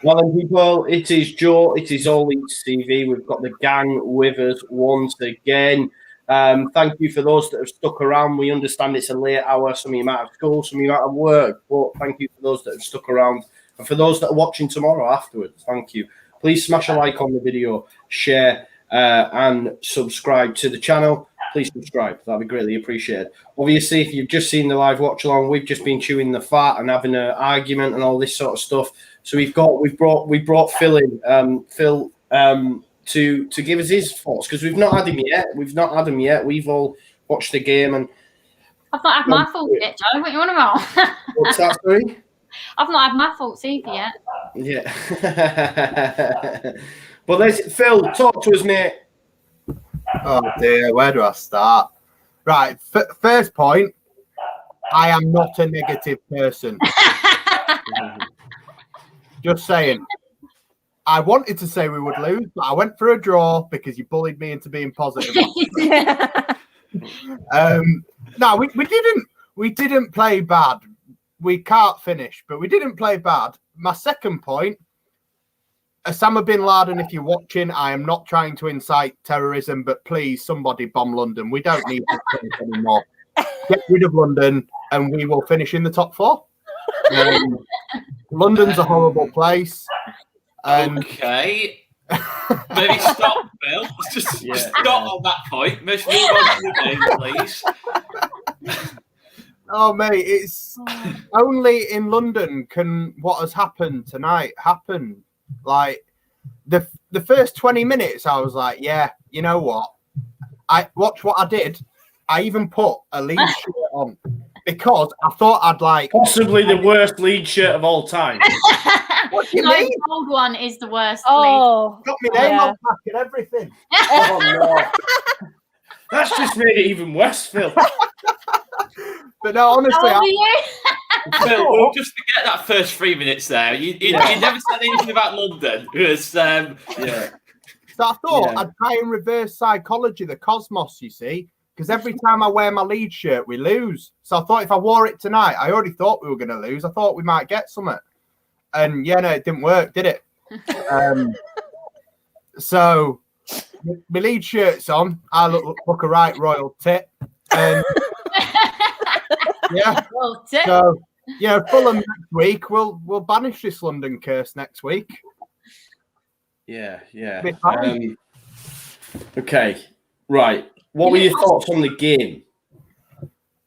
Well then, people, it is Joe, it is ALLLEEDSTV. We've got the gang with us once again. Thank you for those that have stuck around. We understand it's a late hour, some of you might have school, some of you might have work, but thank you for those that have stuck around. And for those that are watching tomorrow afterwards, thank you. Please smash a like on the video, share, and subscribe to the channel. Please subscribe. That'd be greatly appreciated. Obviously, if you've just seen the live watch along, we've just been chewing the fat and having an argument and all this sort of stuff. So we brought Phil in, to give us his thoughts, because we've not had him yet. We've all watched the game and I've not had my thoughts yet, Joe. What you on about? What's that, sorry? I've not had my thoughts either yet. Yeah. But Phil, talk to us, mate. Oh dear, where do I start? Right, first point, I am not a negative person. Just saying. I wanted to say we would lose, but I went for a draw because you bullied me into being positive. No, we didn't play bad. We can't finish, but we didn't play bad. My second point, Osama bin Laden, if you're watching, I am not trying to incite terrorism, but please, somebody bomb London. We don't need this place anymore. Get rid of London, and we will finish in the top 4. London's a horrible place. Okay. Maybe stop, Bill. Just stop on that point. Let's move on to the game, please. Oh, mate, it's only in London can what has happened tonight happen. Like the first 20 minutes, I was like, yeah, you know what? Watch what I did. I even put a Leeds shirt on because I thought I'd like possibly the worst Leeds shirt of all time. What do you mean? mean? The old one is the worst. Oh, got me name on back and everything. Oh no, that's just made it even worse, Phil. But no, honestly, Phil, we'll just forget that first 3 minutes there. You never said anything about London. Because, So I thought I'd try and reverse psychology, the cosmos, you see, because every time I wear my Leeds shirt, we lose. So I thought if I wore it tonight, I already thought we were going to lose. I thought we might get something. And yeah, no, it didn't work, did it? So my Leeds shirt's on. I look a right royal tit. Yeah. So yeah, Fulham next week. We'll banish this London curse next week. Yeah. Okay. Right. What were your thoughts on the game?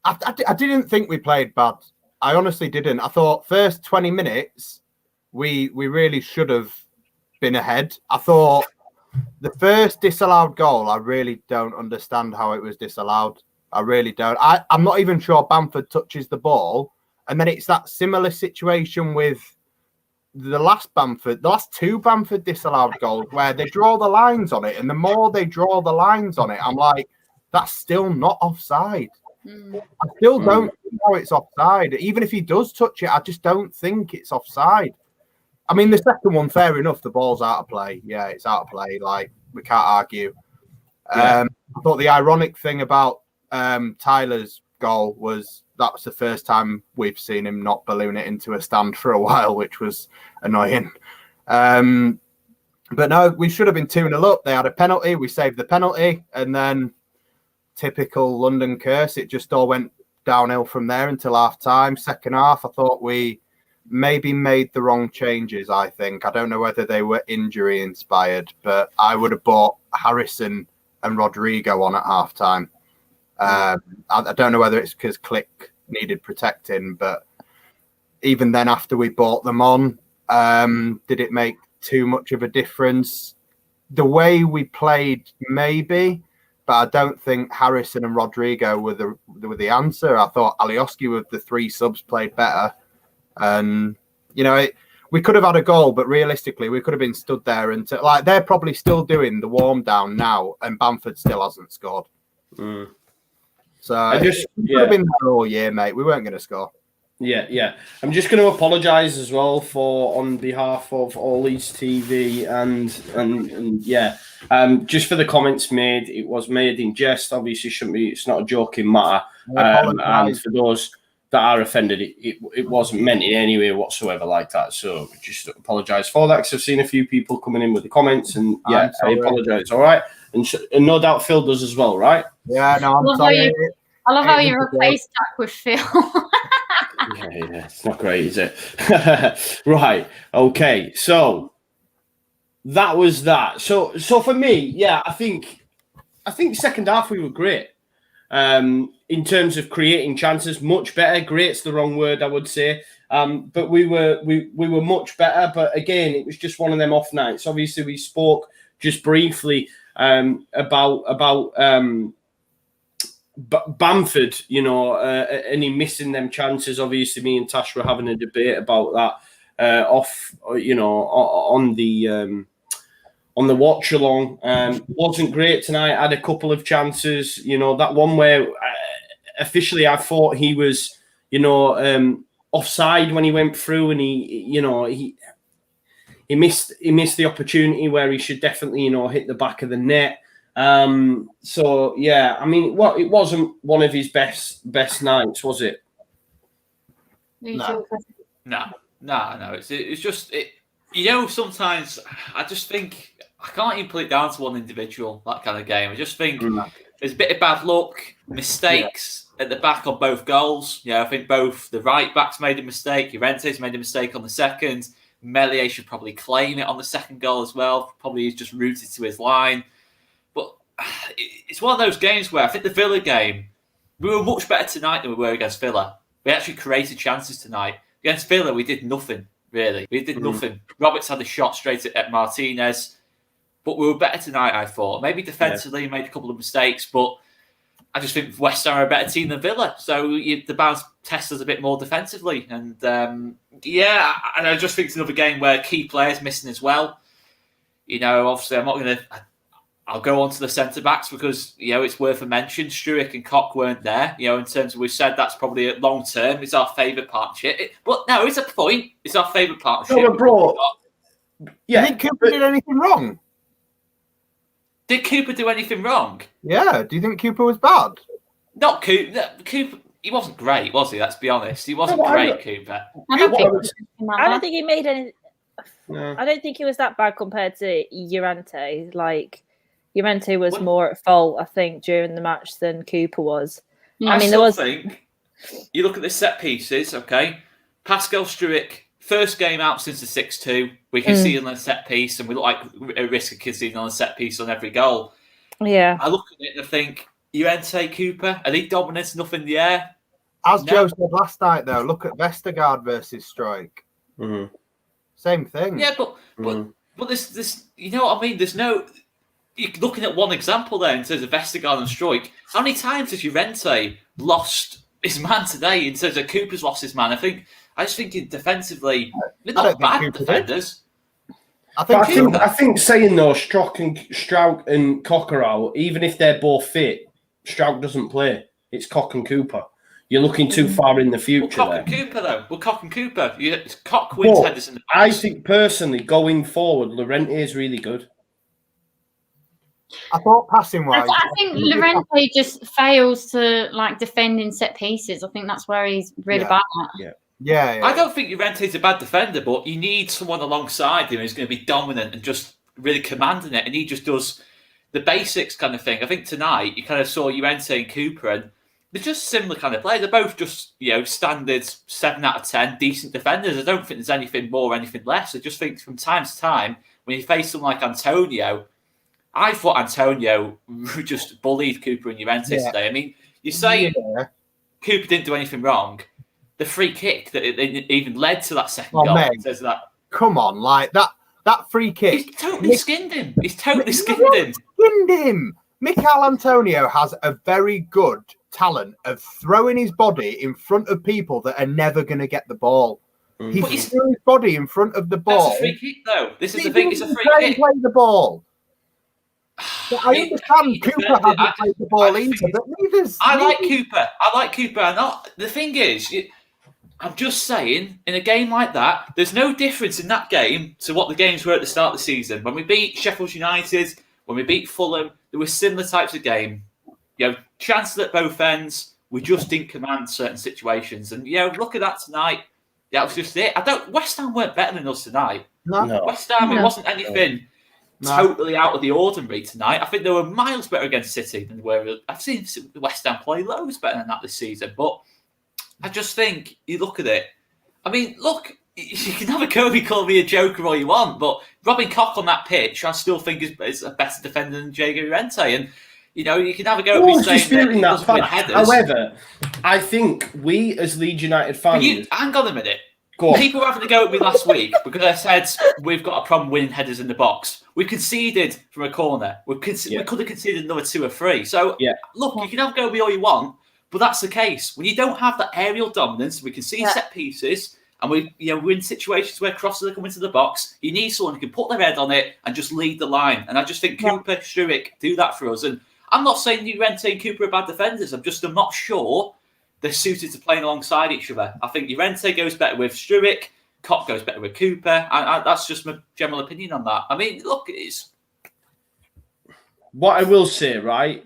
I didn't think we played bad. I honestly didn't. I thought first 20 minutes we really should have been ahead. I thought the first disallowed goal, I really don't understand how it was disallowed. I really don't. I'm not even sure Bamford touches the ball. And then it's that similar situation with the last two Bamford disallowed goals where they draw the lines on it. And the more they draw the lines on it, I'm like, that's still not offside. I still don't know it's offside. Even if he does touch it, I just don't think it's offside. I mean, the second one, fair enough, the ball's out of play. Yeah, it's out of play. Like, we can't argue. I thought the ironic thing about Tyler's goal was that's the first time we've seen him not balloon it into a stand for a while, which was annoying. But no, we should have been 2-0 up. They had a penalty. We saved the penalty. And then typical London curse, it just all went downhill from there until half time. Second half, I thought we maybe made the wrong changes, I think. I don't know whether they were injury inspired, but I would have bought Harrison and Rodrigo on at half time. I don't know whether it's because Click needed protecting, but even then, after we bought them on, did it make too much of a difference? The way we played, maybe, but I don't think Harrison and Rodrigo were the answer. I thought Alioski with the 3 subs played better, and you know we could have had a goal, but realistically, we could have been stood there and like they're probably still doing the warm down now, and Bamford still hasn't scored. So it could have been there all year, mate. We weren't going to score. Yeah. I'm just going to apologise as well on behalf of ALLLEEDSTV and just for the comments made. It was made in jest. Obviously, shouldn't be. It's not a joking matter. And for those that are offended, it wasn't meant in any way whatsoever like that. So just apologise for that, because I've seen a few people coming in with the comments, and yeah, I apologise. All right, and no doubt Phil does as well, right? Yeah, no, I'm sorry. I love how you replaced Jack with Phil. Yeah, it's not great, is it? Right. Okay. So that was that. So for me, yeah, I think second half we were great. In terms of creating chances, much better. Great's the wrong word, I would say. But we were much better. But again, it was just one of them off nights. Obviously, we spoke just briefly about Bamford, you know, and he missing them chances. Obviously, me and Tash were having a debate about that on the watch along. Wasn't great tonight. Had a couple of chances. You know, that one where officially I thought he was, you know, offside when he went through, and he missed the opportunity where he should definitely, you know, hit the back of the net. So yeah, I mean, it wasn't one of his best nights, was it? No. It's just it. You know, sometimes I just think I can't even put it down to one individual, that kind of game. I just think there's a bit of bad luck, mistakes at the back on both goals. Yeah, I think both the right backs made a mistake. Llorente's made a mistake on the second. Meslier should probably claim it on the second goal as well. Probably he's just rooted to his line. But it's one of those games where I think the Villa game, we were much better tonight than we were against Villa. We actually created chances tonight. Against Villa, we did nothing, really. We did nothing. Roberts had a shot straight at Martinez. But we were better tonight, I thought. Maybe defensively, made a couple of mistakes, but I just think West Ham are a better team than Villa. So the bounce test us a bit more defensively. And and I just think it's another game where key players missing as well. You know, obviously, I'm not going to... I'll go on to the centre-backs because, you know, it's worth a mention. Struijk and Koch weren't there. You know, in terms of, we've said that's probably long-term. It's our favourite partnership. But no, it's a point. It's our favourite partnership. No, bro. Yeah. Do you think Cooper did anything wrong? Did Cooper do anything wrong? Yeah. Do you think Cooper was bad? Not Cooper. Cooper, he wasn't great, was he? Let's be honest. He wasn't great, Cooper. I don't think he made any... No. I don't think he was that bad compared to Llorente. Like... Llorente was more at fault, I think, during the match than Cooper was. I think you look at the set pieces, okay? Pascal Struijk, first game out since the 6-2. We can see on a set piece, and we look like a risk of conceding on a set piece on every goal. Yeah. I look at it and I think, Llorente, Cooper, are they dominant enough in the air? As Joe said last night, though, look at Vestergaard versus Struijk. Same thing. Yeah, but this, you know what I mean? There's no... You're looking at one example there in terms of Vestergaard and Struijk. How many times has Llorente lost his man today in terms of Cooper's lost his man? I just think defensively, they're not bad defenders. I think saying though, Struijk and Koch are out, even if they're both fit, Struijk doesn't play. It's Koch and Cooper. You're looking too far in the future. Koch and Cooper, though. Koch and Cooper. Koch wins headers in the box. I think personally, going forward, Llorente is really good. I thought passing-wise... I think Llorente just fails to defend in set pieces. I think that's where he's really bad at. Yeah. I don't think Llorente's a bad defender, but you need someone alongside him who's going to be dominant and just really commanding it, and he just does the basics kind of thing. I think tonight you kind of saw Llorente and Cooper, and they're just similar kind of players. They're both just, you know, standard 7 out of 10 decent defenders. I don't think there's anything more or anything less. I just think from time to time, when you face someone like Antonio... I thought Antonio just bullied Cooper and Llorente today. I mean, you say Cooper didn't do anything wrong. The free kick that even led to that second goal says that. Come on, like that free kick. He's totally skinned him. Skinned him. Mikel Antonio has a very good talent of throwing his body in front of people that are never going to get the ball. He threw his body in front of the ball. That's a free kick, though. This is the thing. It's a free kick. Play the ball. But I understand Cooper hasn't played the ball either, but neither's... I like Cooper. The thing is, I'm just saying, in a game like that, there's no difference in that game to what the games were at the start of the season. When we beat Sheffield United, when we beat Fulham, there were similar types of game. You know, chances at both ends, we just didn't command certain situations. And look at that tonight. That was just it. West Ham weren't better than us tonight. No. West Ham, it wasn't anything totally out of the ordinary tonight. I think they were miles better against City than where I've seen West Ham play loads better than that this season. But I just think you look at it. I mean, look, you can have a Kobe call me a joker all you want, but Robin Koch on that pitch, I still think is a better defender than Diego Llorente. And you can have a go at me saying that he doesn't win headers. However, I think we as Leeds United fans. Hang on a minute. People were having to go at me last week because I said we've got a problem winning headers in the box. We conceded from a corner. We could have conceded another 2 or 3. So, look, you can have a go at me all you want, but that's the case. When you don't have that aerial dominance, we can see set pieces, and we're in situations where crosses are coming to the box. You need someone who can put their head on it and just lead the line. And I just think Cooper, Struijk do that for us. And I'm not saying Llorente and Cooper are bad defenders. I'm not sure they're suited to playing alongside each other. I think Llorente goes better with Struijk, Koch goes better with Cooper. That's just my general opinion on that. I mean, look, it's... What I will say, right,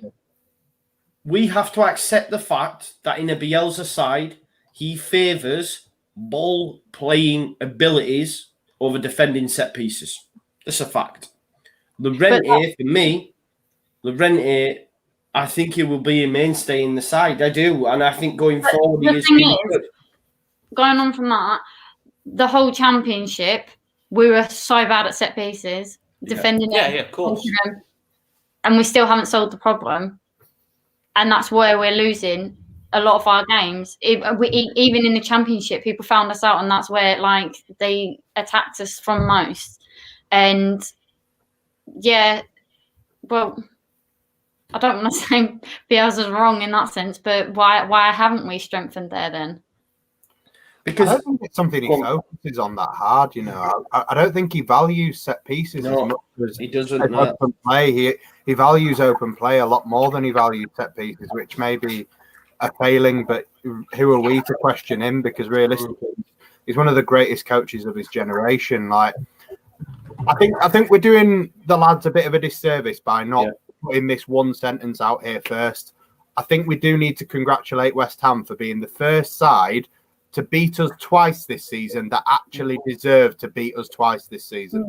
we have to accept the fact that in a Bielsa side, he favours ball-playing abilities over defending set pieces. That's a fact. Llorente, for me, I think he will be a mainstay in the side. I do. And I think going forward, he is good. Going on from that, the whole championship, we were so bad at set pieces, defending it. Yeah, of course. And we still haven't solved the problem. And that's where we're losing a lot of our games. Even in the championship, people found us out, and that's where they attacked us from most. And well, I don't want to say Bielsa's wrong in that sense, but why haven't we strengthened there then? Because I don't think it's something he focuses on that hard. I don't think he values set pieces as much as he doesn't. Open play. He values open play a lot more than he values set pieces, which may be a failing. But who are we to question him? Because realistically, he's one of the greatest coaches of his generation. I think we're doing the lads a bit of a disservice by not putting this one sentence out here first. I think we do need to congratulate West Ham for being the first side to beat us twice this season that actually deserved to beat us twice this season.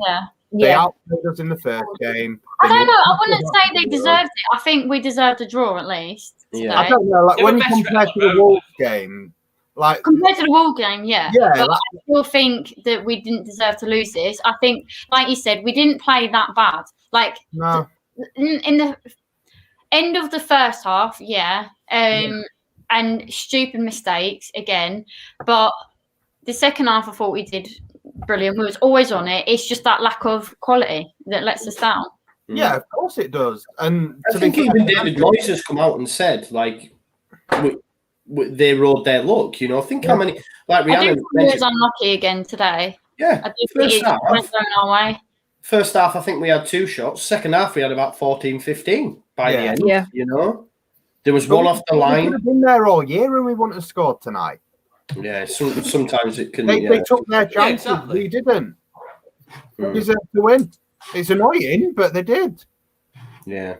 They outplayed us in the first game. I don't know. I wouldn't say they deserved it. I think we deserved a draw at least. Yeah. I don't know. When you compare to the Wolves game, compared to the Wolves game, but I still think that we didn't deserve to lose this. I think, like you said, we didn't play that bad. No. In the end of the first half, and stupid mistakes again. But the second half, I thought we did brilliant. We was always on it. It's just that lack of quality that lets us down. Yeah, of course it does. And I think even David Moyes has come out and said, they rode their luck. Think how many... Rihanna I do think he was unlucky again today. Yeah. I do think it went going our way. First half, I think we had 2 shots. Second half, we had about 14, 15 by the end. Yeah. There was one off the line. We could have been there all year and we wouldn't have scored tonight. Yeah, sometimes it can... They took their chances. We didn't. They deserved to win. It's annoying, but they did. Yeah.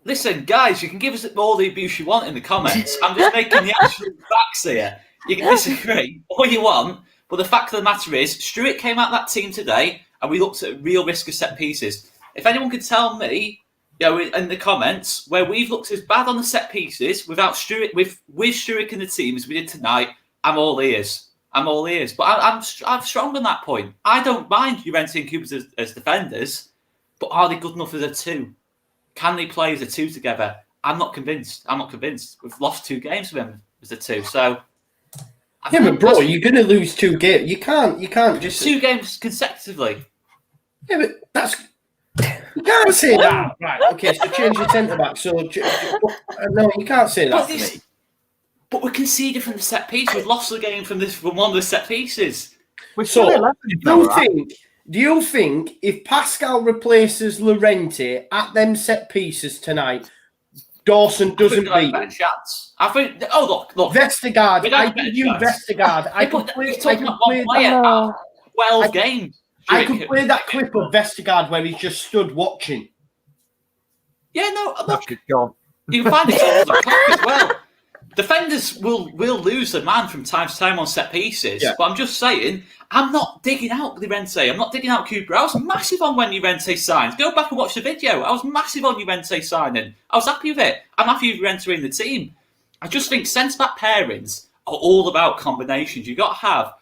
Listen, guys, you can give us all the abuse you want in the comments. I'm just making the actual facts here. You can disagree all you want, but the fact of the matter is, Struijk came out that team today, and we looked at real risk of set pieces. If anyone could tell me, in the comments, where we've looked as bad on the set pieces without Struijk, with Struijk in the team as we did tonight, I'm all ears. But I'm strong on that point. I don't mind Llorente and Cooper as defenders, but are they good enough as a 2? Can they play as a 2 together? I'm not convinced. We've lost 2 games with them as a 2. So but bro, you're going to lose 2 games. You can't just 2 games consecutively. Yeah, but that's... You can't say that. Right, okay, so change your centre back. So, no, you can't say that to me. But we conceded from the set piece. We've lost the game from one of the set pieces. So, do you think if Pascal replaces Llorente at them set pieces tonight, Dawson doesn't beat him? Chance. I think. Oh look. Vestergaard. I give you Vestergaard. I could play 12 games. I could play that clip of Vestergaard where he's just stood watching. Yeah, no, look. Gone. You can find it on the clock as well. defenders will lose a man from time to time on set pieces. Yeah. But I'm just saying, I'm not digging out Llorente. I'm not digging out Cooper. I was massive on when Llorente signed. Go back and watch the video. I was massive on Llorente signing. I was happy with it. I'm happy with Llorente in the team. I just think centre-back pairings are all about combinations. You've got to have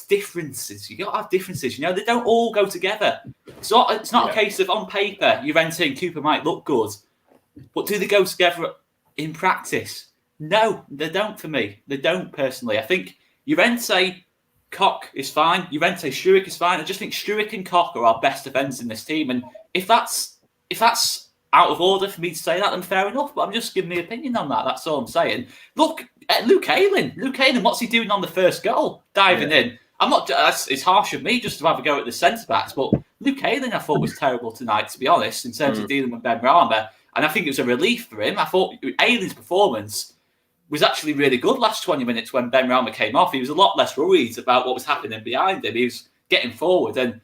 differences. You know, they don't all go together. It's not a case of on paper Llorente and Cooper might look good, but do they go together in practice? No, they don't. For me, they don't personally. I think Llorente, Koch is fine. Llorente, Struijk is fine. I just think Struijk and Koch are our best defenders in this team. And if that's out of order for me to say that, then fair enough. But I'm just giving my opinion on that. That's all I'm saying. Look at Luke Ayling. What's he doing on the first goal? Diving in. I'm not. It's harsh of me just to have a go at the centre backs, but Luke Ayling I thought was terrible tonight, to be honest, in terms of dealing with Ben Rama. And I think it was a relief for him. I thought Ayling's performance was actually really good last 20 minutes when Ben Rama came off. He was a lot less worried about what was happening behind him. He was getting forward. And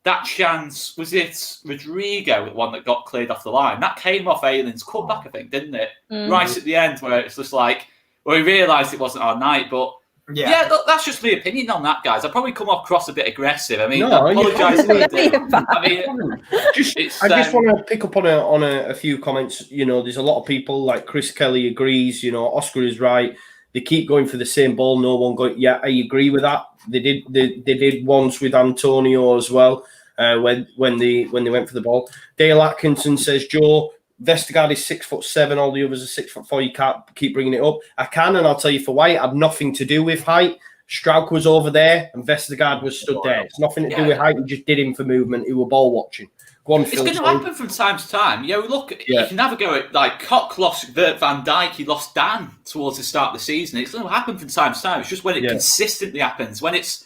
that chance, was it Rodrigo, the one that got cleared off the line? That came off Ayling's cutback, I think, didn't it? Right at the end, where it's just like, well, we realised it wasn't our night, but yeah, that's just my opinion on that, guys. I probably come across a bit aggressive. I mean, I apologise. I just want to pick up on a few comments. You know, there's a lot of people like Chris Kelly agrees. You know, Oscar is right. They keep going for the same ball. No one going. Yeah, I agree with that. They did once with Antonio as well. When they went for the ball. Dale Atkinson says, Joe, Vestergaard is 6'7", all the others are 6'4". You can't keep bringing it up. I can, and I'll tell you for why. It had nothing to do with height. Struijk was over there, and Vestergaard was stood there. It's nothing to do with height. He just did him for movement. He were ball watching. Go on, it's going to happen from time to time. You know, look, you can have a go at, like, Koch lost Van Dijk, he lost Dan towards the start of the season. It's going to happen from time to time. It's just when it consistently happens. When it's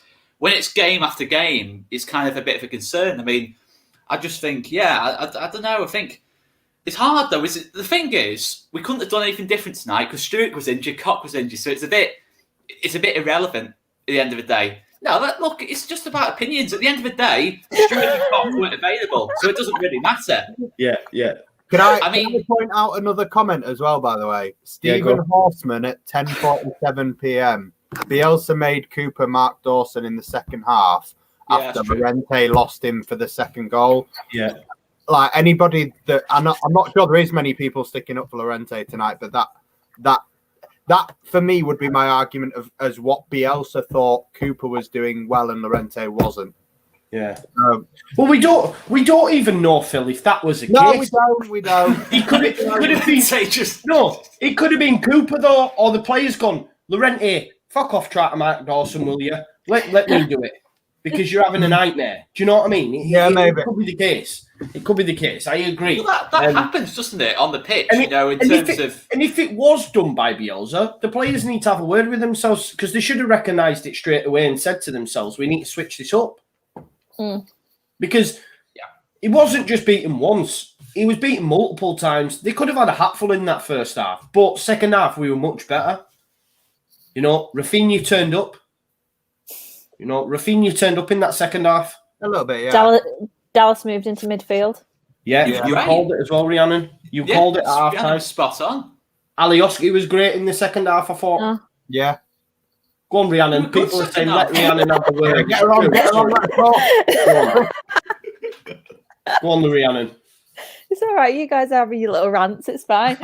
game after game, it's kind of a bit of a concern. I mean, I just think, I don't know. I think it's hard, though. The thing is, we couldn't have done anything different tonight because Struijk was injured, Koch was injured, so it's a bit irrelevant at the end of the day. No, look, it's just about opinions. At the end of the day, Struijk and Koch weren't available, so it doesn't really matter. Yeah. Can I point out another comment as well, by the way? Stephen Horseman at 10:47 p.m. Bielsa made Cooper Mark Dawson in the second half after Llorente lost him for the second goal. Yeah. Like anybody that I'm not sure there is many people sticking up for Llorente tonight, but that for me would be my argument as what Bielsa thought Cooper was doing well and Llorente wasn't. Yeah. Well, we don't even know, Phil, if that was the case. We don't. It could have been it could have been Cooper though, or the players gone, Llorente, fuck off, try to Mark Dawson, will you? Let me do it. Because you're having a nightmare. Do you know what I mean? Maybe. It could be the case. It could be the case. I agree. Well, that happens, doesn't it, on the pitch, in terms of... And if it was done by Bielsa, the players need to have a word with themselves because they should have recognised it straight away and said to themselves, we need to switch this up. Because he wasn't just beaten once. He was beaten multiple times. They could have had a hatful in that first half. But second half, we were much better. You know, Rafinha turned up. You know, Rafinha turned up in that second half. A little bit, yeah. Dallas moved into midfield. Yeah, you called it as well, Rhiannon. You called it at half time. Spot on. Alioski was great in the second half, I thought. Yeah. Go on, Rhiannon. People are saying, let Rhiannon have the word. Get her on. Go on, Rhiannon. It's all right. You guys have your little rants. It's fine.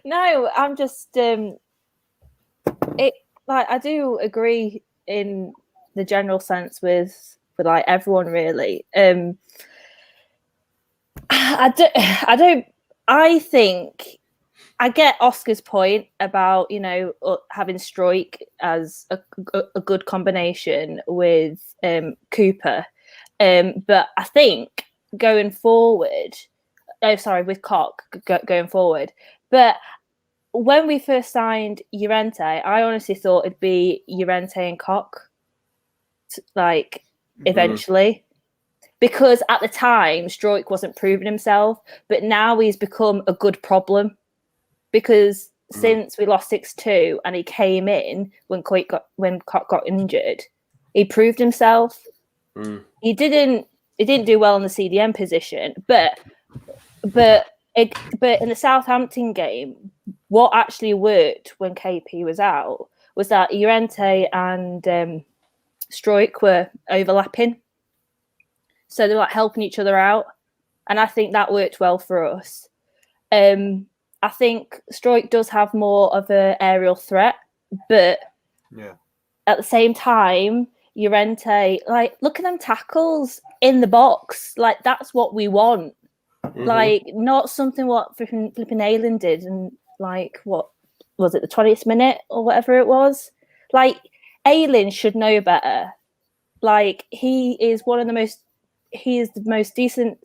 No, I'm just... I do agree in the general sense with like everyone really. I think I get Oscar's point about, you know, having Struijk as a good combination with Cooper. But I think going forward, with Koch going forward. But when we first signed Llorente, I honestly thought it'd be Llorente and Koch, eventually. Because at the time, Struijk wasn't proving himself, but now he's become a good problem. Because since we lost 6-2 and he came in when Koch got injured, he proved himself. He didn't do well in the CDM position, but in the Southampton game, what actually worked when KP was out was that Llorente and Struijk were overlapping. So they're like helping each other out. And I think that worked well for us. I think Struijk does have more of an aerial threat, but at the same time, Llorente, like, look at them tackles in the box. Like, that's what we want. Like, not something what flipping Ayling did. And, like, what was it, the 20th minute or whatever it was? Like, Ayling should know better. Like, he is the most decent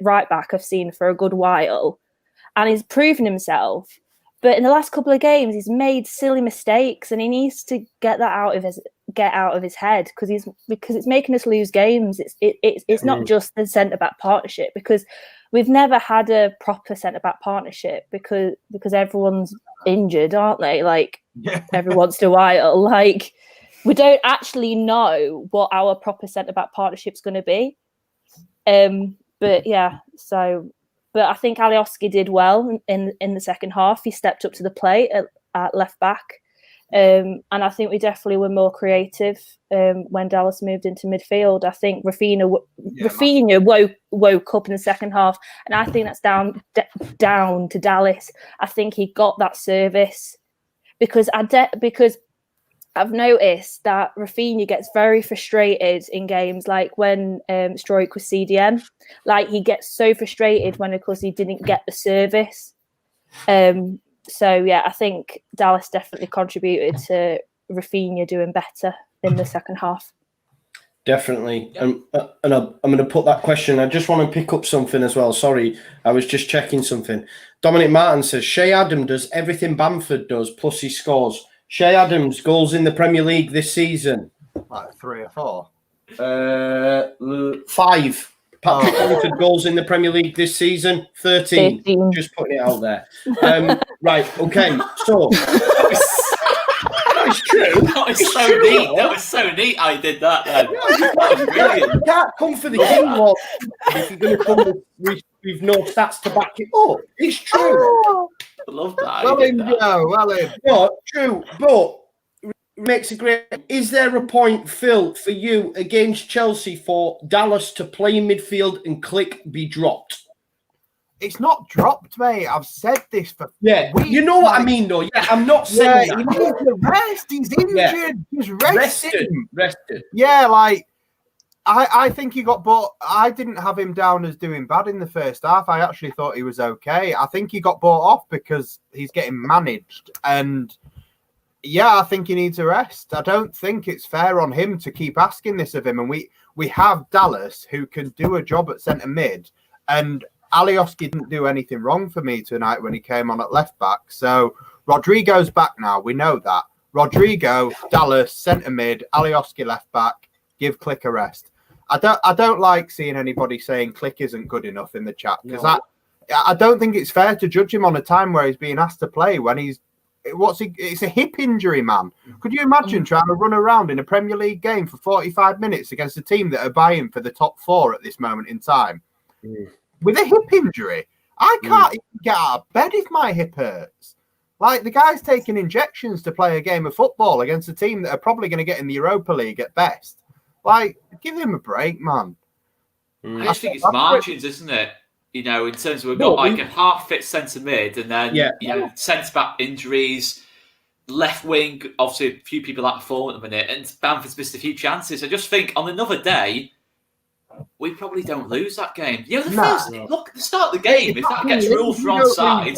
right back I've seen for a good while. And he's proven himself. But in the last couple of games, he's made silly mistakes, and he needs to get that out of his head because it's making us lose games. It's not just the centre back partnership, because we've never had a proper centre back partnership because everyone's injured, aren't they? Like every once in a while, like we don't actually know what our proper centre back partnership's going to be. But I think Alioski did well in the second half. He stepped up to the plate at left back. And I think we definitely were more creative when Dallas moved into midfield. I think Rafinha woke up in the second half, and I think that's down to Dallas. I think he got that service because I've noticed that Rafinha gets very frustrated in games like when Struijk was CDM. Like, he gets so frustrated when, of course, he didn't get the service. I think Dallas definitely contributed to Rafinha doing better in the second half. Definitely. And I'm going to put that question. I just want to pick up something as well. Sorry, I was just checking something. Dominic Martin says, Shea Adam does everything Bamford does, plus he scores. Shea Adams, goals in the Premier League this season? Like 3 or 4? 5. Patrick Bamford goals in the Premier League this season? 13. Just putting it out there. Right, okay. So, that is true. That was so neat. That was so neat how he did that. That was brilliant. You can't come for the king lot if you're going to come with no stats to back it up. It's true. I love that. Well in, Joe. Well in. No, true, but makes a great. Is there a point, Phil, for you against Chelsea for Dallas to play in midfield and Click be dropped? It's not dropped, mate. I've said this for weeks. You know what I mean, though. Yeah, I'm not saying that. He needs to rest. He's injured. Yeah. Just rested. Rested. Yeah, like I think he got bought. I didn't have him down as doing bad in the first half. I actually thought he was okay. I think he got bought off because he's getting managed. And yeah, I think he needs a rest. I don't think it's fair on him to keep asking this of him. And we have Dallas who can do a job at centre mid. And Alioski didn't do anything wrong for me tonight when he came on at left back. So Rodrigo's back now. We know that. Rodrigo, Dallas, centre mid, Alioski left back. Give Click a rest. I don't like seeing anybody saying Click isn't good enough in the chat because I don't think it's fair to judge him on a time where he's being asked to play when it's a hip injury, man. Could you imagine trying to run around in a Premier League game for 45 minutes against a team that are buying for the top 4 at this moment in time? With a hip injury, I can't even get out of bed if my hip hurts. Like, the guy's taking injections to play a game of football against a team that are probably going to get in the Europa League at best. Like, give him a break, man. I just think it's margins, isn't it? You know, in terms of we've got like a half-fit centre mid, and then centre back injuries, left wing. Obviously, a few people out of form at the minute, and Bamford's missed a few chances. I just think on another day, we probably don't lose that game. You know, look at the start of the game. If that gets ruled for onside,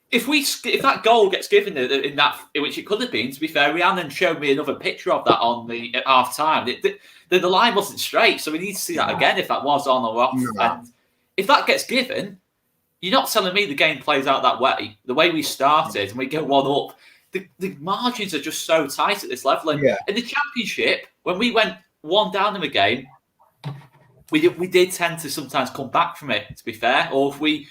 if that goal gets given in that, which it could have been, to be fair, Rhiannon showed me another picture of that at half time. The line wasn't straight, so we need to see that again if that was on or off. And if that gets given, you're not telling me the game plays out that way. The way we started and we get one up, the margins are just so tight at this level. And in the Championship, when we went one down in a game, we did tend to sometimes come back from it, to be fair. Or if we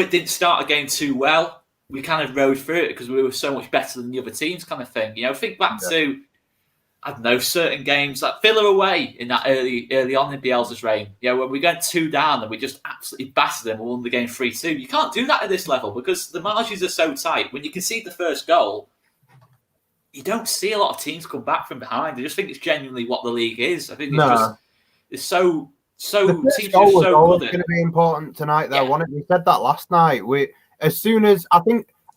didn't start a game too well, we kind of rode through it because we were so much better than the other teams, kind of thing. You know, think back to I don't know, certain games like Villa away in that early on in Bielsa's reign. When we went 2 down and we just absolutely battered them and won the game 3-2. You can't do that at this level because the margins are so tight. When you concede the first goal, you don't see a lot of teams come back from behind. I just think it's genuinely what the league is. I think it's so the first teams goal are was so always good. going to be important tonight, though, wasn't it? We said that last night.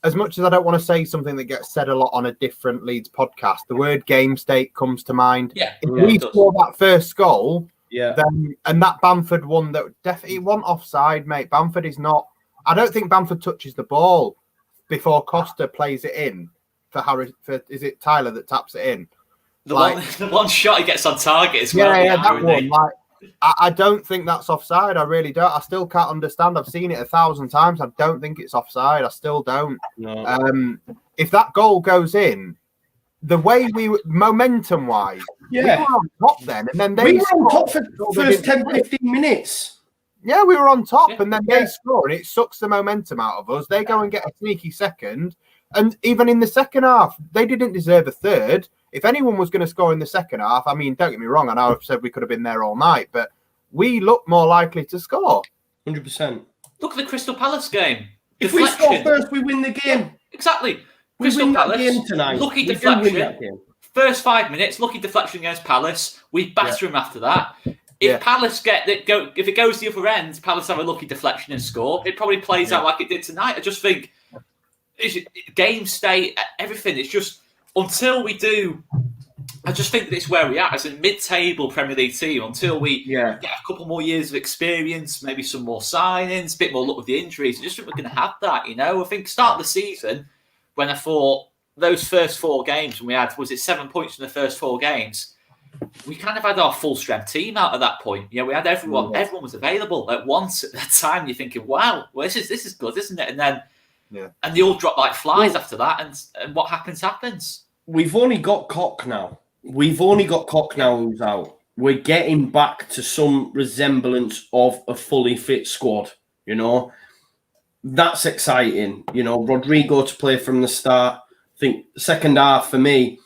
As much as I don't want to say something that gets said a lot on a different Leeds podcast, the word game state comes to mind. If we score that first goal, then and that Bamford one that definitely wasn't offside, mate. Bamford is not. I don't think Bamford touches the ball before Costa plays it in for Harry. Is it Tyler that taps it in? The one shot he gets on target as well. Yeah, that one. I don't think that's offside. I really don't. I still can't understand. I've seen it 1,000 times. I don't think it's offside. I still don't. No. If that goal goes in, the way momentum-wise, we were on top then. And then we were on top for the first 10, 15 minutes. Yeah, we were on top. And then they score, and it sucks the momentum out of us. They go and get a sneaky second. And even in the second half, they didn't deserve a third. If anyone was going to score in the second half, I mean, don't get me wrong, I know I've said we could have been there all night, but we look more likely to score. 100%. Look at the Crystal Palace game. If we score first, we win the game. Yeah, exactly. We win that game tonight. Lucky deflection. First 5 minutes, lucky deflection against Palace. We batter them after that. If Palace if it goes the other end, Palace have a lucky deflection and score. It probably plays out like it did tonight. I just think game state, everything. It's just until we do. I just think that's where we are as a mid-table Premier League team. Until we get a couple more years of experience, maybe some more signings, a bit more luck with the injuries. I just think we're going to have that. I think start of the season when I thought those first 4 games when we had 7 points in the first 4 games. We kind of had our full strength team out at that point. We had everyone. Everyone was available at once at that time. You're thinking, wow, well, this is good, isn't it? And then and they all drop like flies after that. And what happens. We've only got Koch now. Who's out. We're getting back to some resemblance of a fully fit squad. That's exciting. Rodrigo to play from the start. I think the second half for me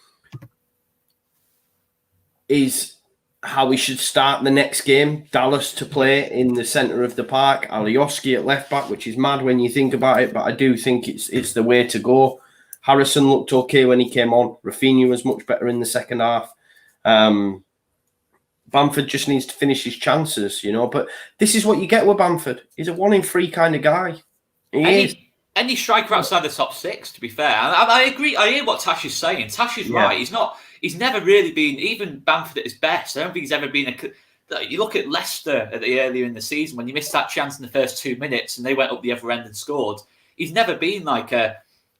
is how we should start the next game. Dallas to play in the centre of the park. Alioski at left back, which is mad when you think about it, but I do think it's the way to go. Harrison looked okay when he came on. Rafinha was much better in the second half. Bamford just needs to finish his chances, But this is what you get with Bamford. He's a 1 in 3 kind of guy. Any striker outside the top 6, to be fair. I agree. I hear what Tash is saying. Tash is right. He's never really been, even Bamford at his best. I don't think he's ever been you look at Leicester earlier in the season when you missed that chance in the first 2 minutes and they went up the other end and scored. He's never been like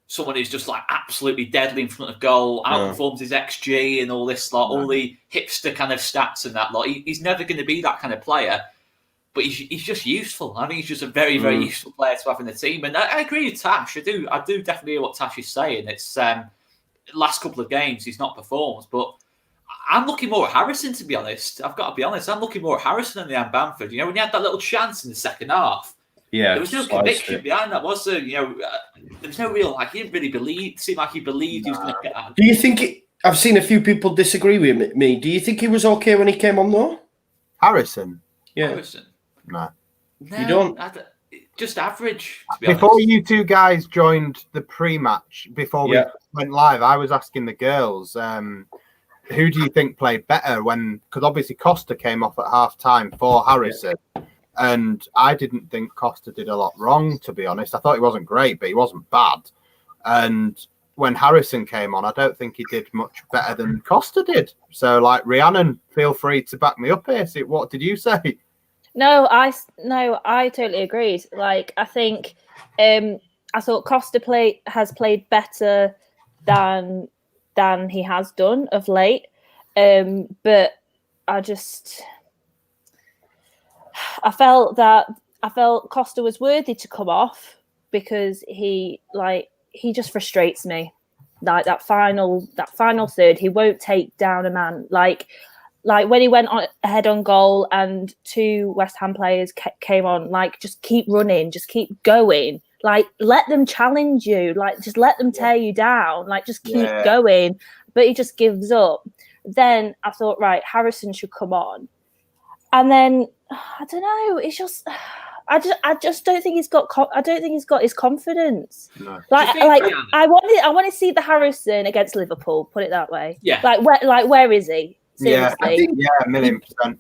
someone who's just like absolutely deadly in front of goal, outperforms his XG and all this all the hipster kind of stats and that lot. He's never going to be that kind of player, but he's just useful. I think he's just a very, very useful player to have in the team. And I agree with Tash. I do definitely hear what Tash is saying. It's last couple of games he's not performed, but I'm looking more at Harrison, to be honest. I've got to be honest. I'm looking more at Harrison than I am Bamford. When he had that little chance in the second half, there was no conviction behind that, was there? There was no real, he didn't really seemed like he believed he was going to get that. Do you think, I've seen a few people disagree with me. Do you think he was okay when he came on, though? Harrison? Yeah. Harrison? No. You don't? Just average, to be Before honest. you two guys joined the pre-match, before we went live, I was asking the girls, who do you think played better because obviously Costa came off at half-time for Harrison. And I didn't think Costa did a lot wrong, to be honest. I thought he wasn't great, but he wasn't bad. And when Harrison came on, I don't think he did much better than Costa did. So, Rhiannon, feel free to back me up here. What did you say? No, I totally agreed. I think I thought Costa has played better than he has done of late. But I felt Costa was worthy to come off because he just frustrates me. That final third, he won't take down a man. Like when he went ahead on goal and 2 West Ham players came on, just keep running, just keep going. Let them challenge you. Just let them tear you down. Just keep going. But he just gives up. Then I thought, right, Harrison should come on. And then I don't know. It's just I just don't think he's got. I don't think he's got his confidence. No. I want to see the Harrison against Liverpool. Put it that way. Yeah. Where is he? Seriously. Yeah, I think, 1,000,000%.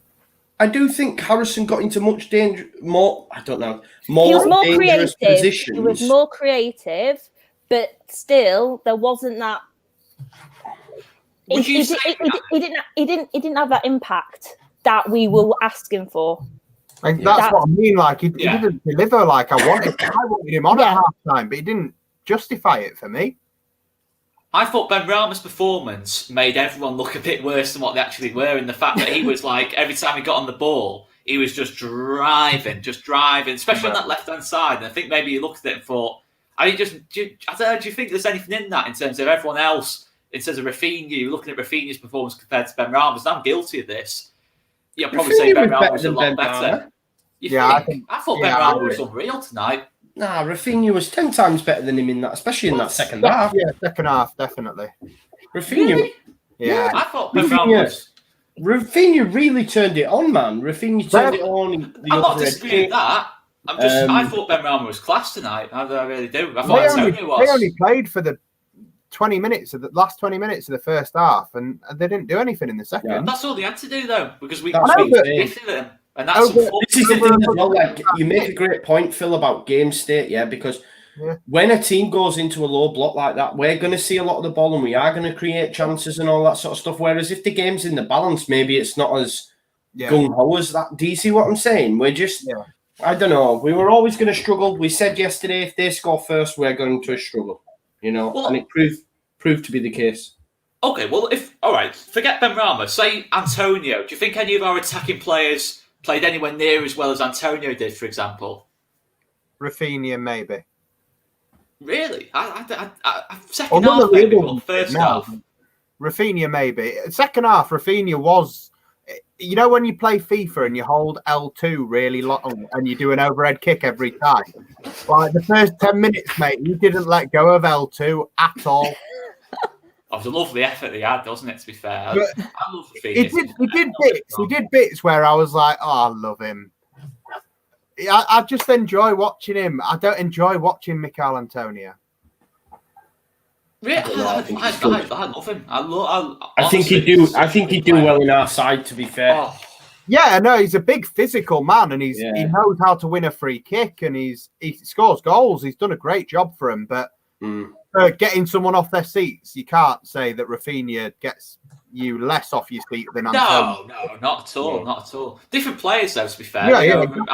I do think Harrison got into much danger. He was more dangerous creative. positions. He was more creative, but still, there wasn't that. He didn't have that impact that we were asking for. And that's what I mean. Like he didn't deliver like I wanted. I wanted him on at half time, but he didn't justify it for me. I thought Benrahma's performance made everyone look a bit worse than what they actually were, in the fact that he was like, every time he got on the ball, he was just driving, especially on that left-hand side. And I think maybe you looked at it and thought, I don't know, do you think there's anything in that in terms of everyone else, in terms of Rafinha, you're looking at Rafinha's performance compared to Benrahma's? I'm guilty of this. You'll probably say Benrahma was a lot better. I thought Benrahma was unreal tonight. Nah, Rafinha was 10 times better than him in that, especially in that second half. Yeah, second half, definitely. Rafinha, really? Yeah. I thought Rafinha really turned it on, man. Rafinha turned it on. I'm not disputing that. I thought Benrahma was class tonight. I really do. I thought Antonio was. They only played for the 20 minutes of the last 20 minutes of the first half, and they didn't do anything in the second. Yeah. That's all they had to do, though, because we gifted them. And that's this is the thing as well. Like, you make a great point, Phil, about game state, because when a team goes into a low block like that, we're going to see a lot of the ball and we are going to create chances and all that sort of stuff. Whereas if the game's in the balance, maybe it's not as gung-ho as that. Do you see what I'm saying? We're just, I don't know. We were always going to struggle. We said yesterday, if they score first, we're going to struggle, and it proved to be the case. Okay, well, all right, forget Benrahma. Say Antonio. Do you think any of our attacking players played anywhere near as well as Antonio did, for example? Rafinha, maybe. Really? Second half, maybe, but first half. Rafinha, maybe. Second half, Rafinha was... when you play FIFA and you hold L2 really long and you do an overhead kick every time? Like, the first 10 minutes, mate, you didn't let go of L2 at all. It was a lovely effort he had, wasn't it, to be fair? I love Rafinha. He did bits where I was like, oh, I love him. I just enjoy watching him. I don't enjoy watching Mikel Antonio. Really? I love him. I think he'd do well in our side, to be fair. Oh. Yeah, no, he's a big physical man, and he knows how to win a free kick, and he scores goals. He's done a great job for him, but getting someone off their seats, you can't say that Rafinha gets you less off your seat than Antonio. No, not at all, not at all. Different players, though, to be fair. Exactly.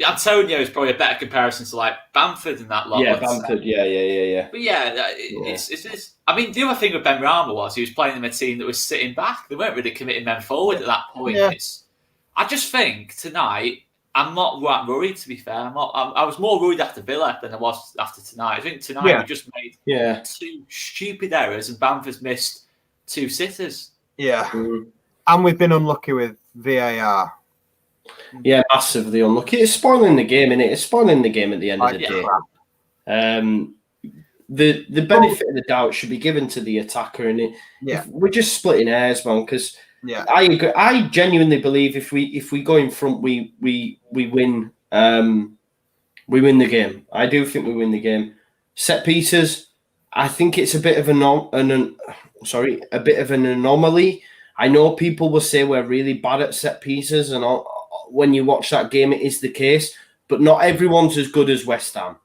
Antonio is probably a better comparison to like Bamford in that lot. Yeah, Bamford, yeah. But it's. I mean, the other thing with Benrahma was he was playing in a team that was sitting back. They weren't really committing men forward at that point. Yeah. I just think tonight, I'm not that worried, to be fair. I was more worried after Villa than I was after tonight. I think tonight we just made two stupid errors and Bamford's missed 2 sitters. Yeah. And we've been unlucky with VAR. Yeah, massively unlucky. It's spoiling the game, innit? It's spoiling the game at the end of the day. The benefit of the doubt should be given to the attacker, and we're just splitting hairs, man. Because I agree. I genuinely believe if we go in front, we win. We win the game. I do think we win the game. Set pieces. I think it's a bit of an anomaly. I know people will say we're really bad at set pieces, and when you watch that game, it is the case. But not everyone's as good as West Ham.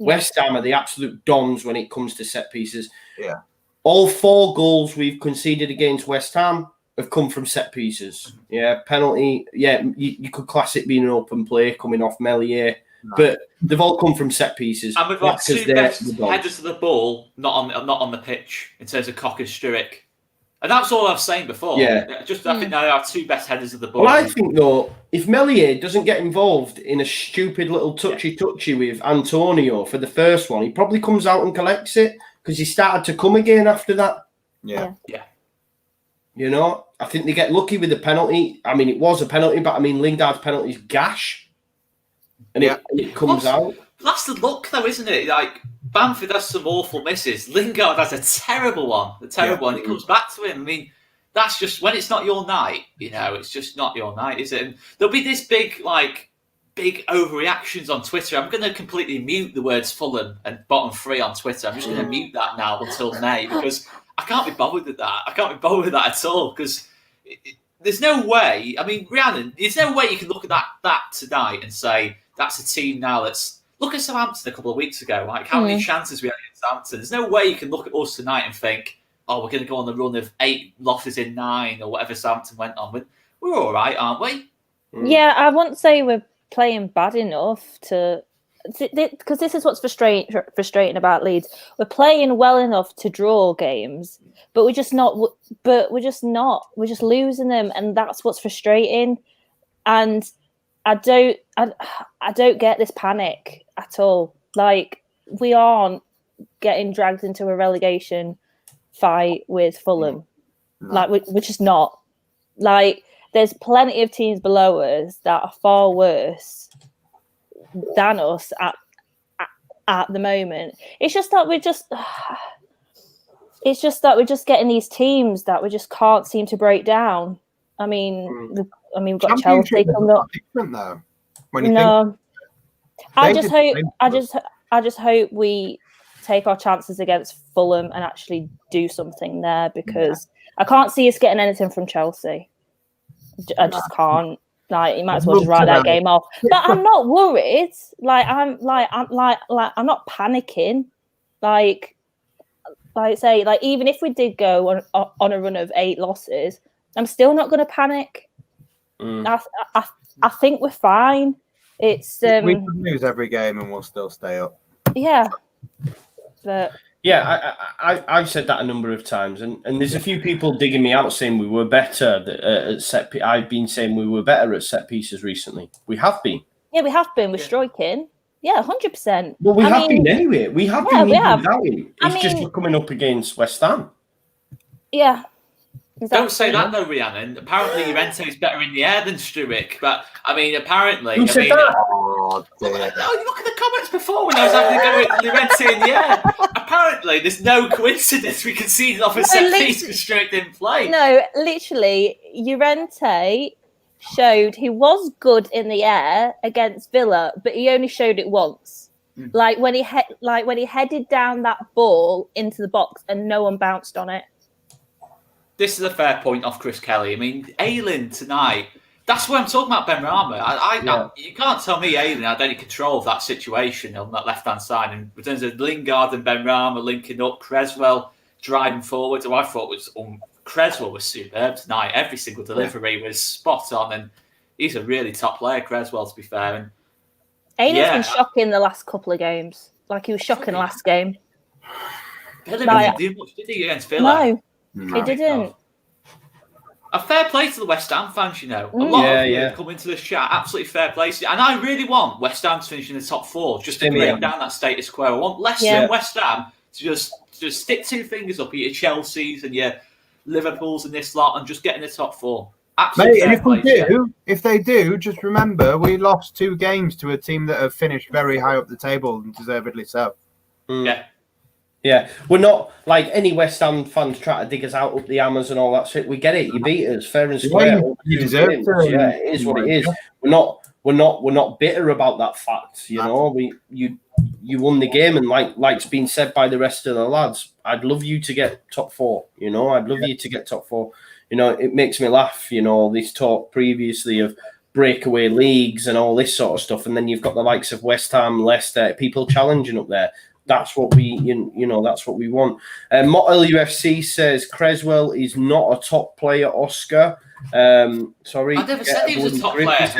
West Ham are the absolute dons when it comes to set pieces. Yeah. All 4 goals we've conceded against West Ham have come from set pieces. Yeah, penalty. Yeah, you could class it being an open play coming off Melier, but they've all come from set pieces. And we've got 2 best headers of the ball not on the pitch in terms of Cock and Sturrock. And that's all I was saying before. Yeah. I think they are 2 best headers of the ball. Well, I think, though, if Melier doesn't get involved in a stupid little touchy-touchy with Antonio for the first one, he probably comes out and collects it because he started to come again after that. Yeah. I think they get lucky with the penalty. I mean, it was a penalty, but I mean, Lingard's penalty is gash. And it comes out. That's the luck, though, isn't it? Like, Bamford has some awful misses. Lingard has a terrible one. He comes back to him. I mean, that's just when it's not your night. It's just not your night, is it? And there'll be this big overreactions on Twitter. I'm going to completely mute the words Fulham and bottom 3 on Twitter. I'm just going to mute that now until May, because I can't be bothered with that. I can't be bothered with that at all, because there's no way. I mean, Rhiannon, there's no way you can look at that tonight and say that's a team now that's. Look at Southampton a couple of weeks ago. Like, how many chances we had against Southampton? There's no way you can look at us tonight and think, oh, we're going to go on the run of 8 losses in 9 or whatever Southampton went on with. We're all right, aren't we? Yeah, I wouldn't say we're playing bad enough to, because this is what's frustrating about Leeds. We're playing well enough to draw games, but we're just not. We're just losing them, and that's what's frustrating. And I don't get this panic at all. Like, we aren't getting dragged into a relegation fight with Fulham. No. Like, we're just not. Like, there's plenty of teams below us that are far worse than us at the moment. It's just that we're just getting these teams that we just can't seem to break down. I mean, we've got Chelsea coming up. Different though. I just hope we take our chances against Fulham and actually do something there, because I can't see us getting anything from Chelsea. I just can't. Like, you might as well just write that game off. But I'm not worried. I'm not panicking. Like even if we did go on a run of 8 losses, I'm still not going to panic. I think we're fine. It's we could lose every game and we'll still stay up. Yeah, but yeah, I've said that a number of times, and there's a few people digging me out saying we were better at set. I've been saying we were better at set pieces recently. We have been. Yeah, we have been. We're striking. Yeah, 100%. Well, we have been anyway. We have been without him. It's just we're coming up against West Ham. Yeah. Exactly. Don't say that though, Rhiannon. Apparently, Llorente is better in the air than Struijk. But I mean, apparently, Who said that? Look at the comments before when I was having to go with Llorente in the air. Apparently, there's no coincidence we conceded off a set piece because Struijk didn't play. No, literally, Llorente showed he was good in the air against Villa, but he only showed it once. Like when he headed down that ball into the box and no one bounced on it. This is a fair point off Chris Kelly. I mean, Ayling tonight, that's what I'm talking about, Benrahma. You can't tell me Ayling had any control of that situation on that left-hand side. And in terms of Lingard and Benrahma linking up, Creswell driving forward, who I thought was Creswell was superb tonight. Every single delivery was spot on, and he's a really top player, Creswell, to be fair. And Ayling's been shocking the last couple of games. Like, he was shocking last game. Villa didn't do much, did he, against Villa? No, he didn't. A fair play to the West Ham fans, you know. A lot of you come into this chat, absolutely fair play. And I really want West Ham to finish in the top 4, just to break down that status quo. I want Leicester and West Ham to just stick 2 fingers up at your Chelseas and your Liverpools and this lot and just get in the top 4. Absolutely. Mate, and if they do, just remember we lost 2 games to a team that have finished very high up the table, and deservedly so. Yeah. Yeah, we're not like any West Ham fans try to dig us out up the hammers and all that shit. We get it. You beat us fair and square. You deserve to. Yeah, it is what it is. We're not bitter about that fact. You know, you won the game, and like's been said by the rest of the lads. I'd love you to get top 4. You know, I'd love you to get top 4. You know, it makes me laugh. You know, this talk previously of breakaway leagues and all this sort of stuff, and then you've got the likes of West Ham, Leicester, people challenging up there. That's what we, that's what we want. LUFC says Creswell is not a top player, Oscar. Sorry. I never said he was a top player.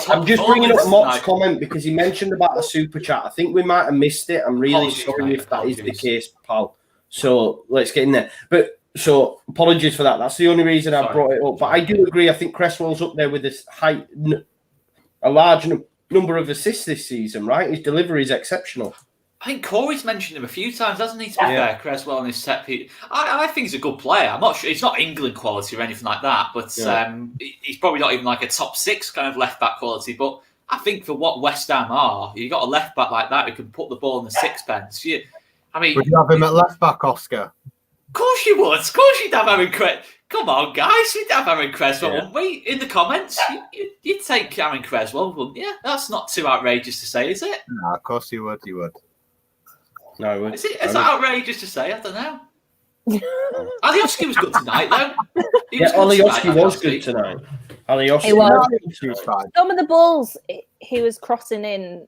I'm just bringing up Mott's comment because he mentioned about a super chat. I think we might have missed it. I'm really sorry if that is the case, pal. So let's get in there. But so apologies for that. That's the only reason I brought it up. But I do agree. I think Cresswell's up there with this a large number of assists this season, right? His delivery is exceptional. I think Corey's mentioned him a few times, hasn't he? To be fair, Creswell and his set piece. I think he's a good player. I'm not sure he's not England quality or anything like that, but he's probably not even like a top 6 kind of left back quality. But I think for what West Ham are, you got a left back like that who can put the ball in the sixpence. Would you have him at left back, Oscar? Of course you would. Of course you'd have Aaron Cresswell. Come on, guys. We'd have Aaron Cresswell, wouldn't we? In the comments, you'd take Aaron Cresswell, wouldn't you? That's not too outrageous to say, is it? No, of course you would. You would. No, I would. Is that outrageous to say? I don't know. Alioski was good tonight, though. Alioski was good tonight. He was fine. Some of the balls he was crossing in,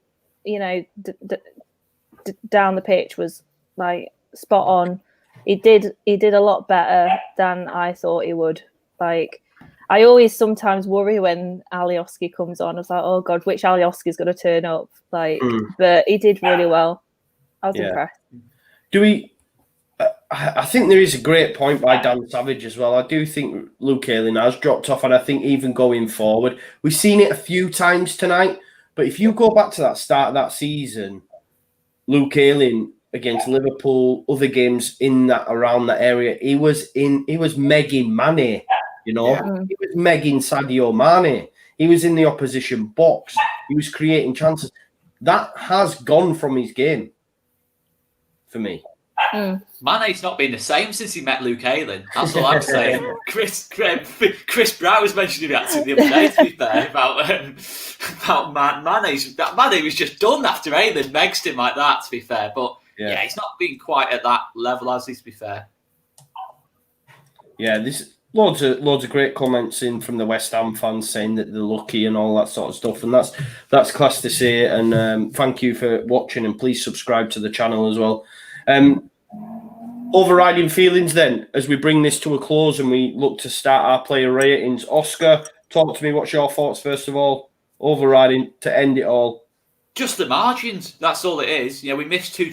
down the pitch was like spot on. He did a lot better than I thought he would. Like, I always sometimes worry when Alioski comes on. I was like, oh God, which Alioski is going to turn up? Like, but he did really well. I was impressed. I think there is a great point by Dan Savage as well. I do think Luke Ayling has dropped off, and I think even going forward, we've seen it a few times tonight. But if you go back to that start of that season, Luke Ayling against Liverpool, other games in that around that area, he was megging Mane, he was megging Sadio Mane. He was in the opposition box. He was creating chances. That has gone from his game for me. Mane's not been the same since he met Luke Ayling. That's all I'm saying. Chris Brown was mentioning that to the other day, to be fair, about Mane was just done after Ayling megged him like that, to be fair. But yeah, he's not been quite at that level, has he, to be fair. Yeah, there's loads of great comments in from the West Ham fans saying that they're lucky and all that sort of stuff, and that's class to see. And thank you for watching, and please subscribe to the channel as well. Overriding feelings then, as we bring this to a close and we look to start our player ratings. Oscar, talk to me. What's your thoughts, first of all? Overriding to end it all. Just the margins. That's all it is. We missed three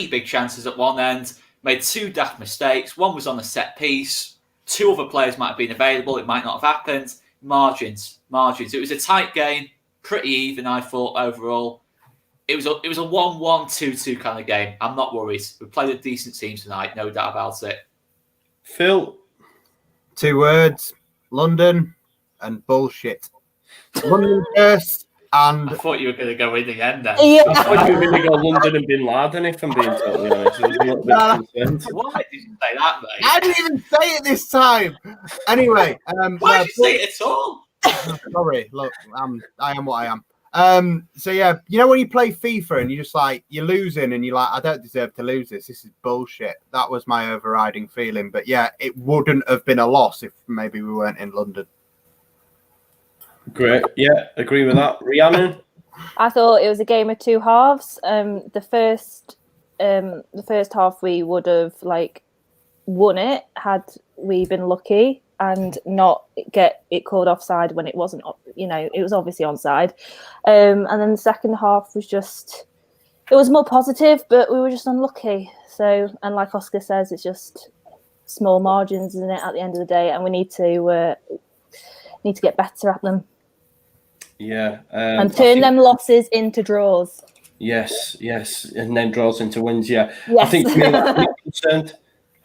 big chances at one end, made two daft mistakes. One was on a set piece. Two other players might have been available. It might not have happened. Margins. It was a tight game, pretty even, I thought, overall. It was a 1-1, 2-2 kind of game. I'm not worried. We played a decent team tonight, no doubt about it. Phil? 2 words: London and bullshit. London first, and I thought you were going to go in the end then. Yeah. I thought you were going to go London and Bin Laden, if I'm being totally honest. I was a little bit concerned. Why did you say that, mate? I didn't even say it this time. Anyway, why did you say it at all? Sorry, look, I am what I am. So yeah, when you play FIFA and you're losing and you're like, I don't deserve to lose this. This is bullshit. That was my overriding feeling. But yeah, it wouldn't have been a loss if maybe we weren't in London. Great. Yeah, agree with that. Rhiannon? I thought it was a game of two halves. The first half we would have won it had we been lucky and not get it called offside when it wasn't, it was obviously onside. And then the second half was it was more positive, but we were just unlucky. So, and like Oscar says, it's just small margins, isn't it, at the end of the day? And we need to get better at them. Yeah. And turn them losses into draws. Yes. And then draws into wins, yeah. Yes. I think for me,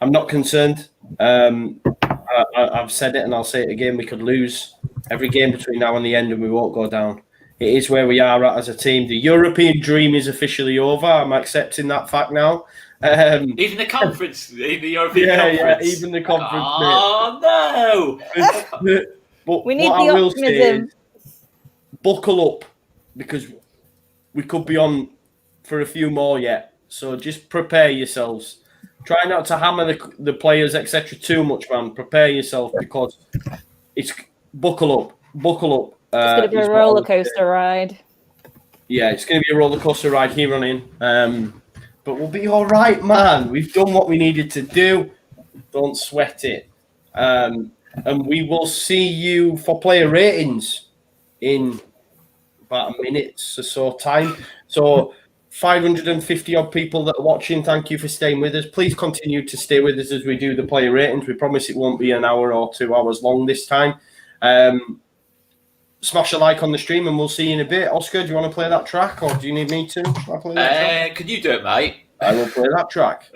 I'm not concerned. I've said it and I'll say it again. We could lose every game between now and the end and we won't go down. It is where we are at as a team. The European dream is officially over. I'm accepting that fact now. Even the conference, the European conference. Yeah, even the conference. Oh, no. But we need the optimism. Buckle up, because we could be on for a few more yet. So just prepare yourselves. Try not to hammer the players, etc. too much, man. Prepare yourself, because it's buckle up. It's going to be a roller coaster ride. Yeah, it's going to be a roller coaster ride here on in. But we'll be all right, man. We've done what we needed to do. Don't sweat it. And we will see you for player ratings in about a minute or so time. So 550 odd people that are watching, thank you for staying with us. Please continue to stay with us as we do the player ratings. We promise it won't be an hour or 2 hours long this time. Smash a like on the stream and we'll see you in a bit. Oscar, do you want to play that track, or do you need me to? Can you do it, mate? I will play that track.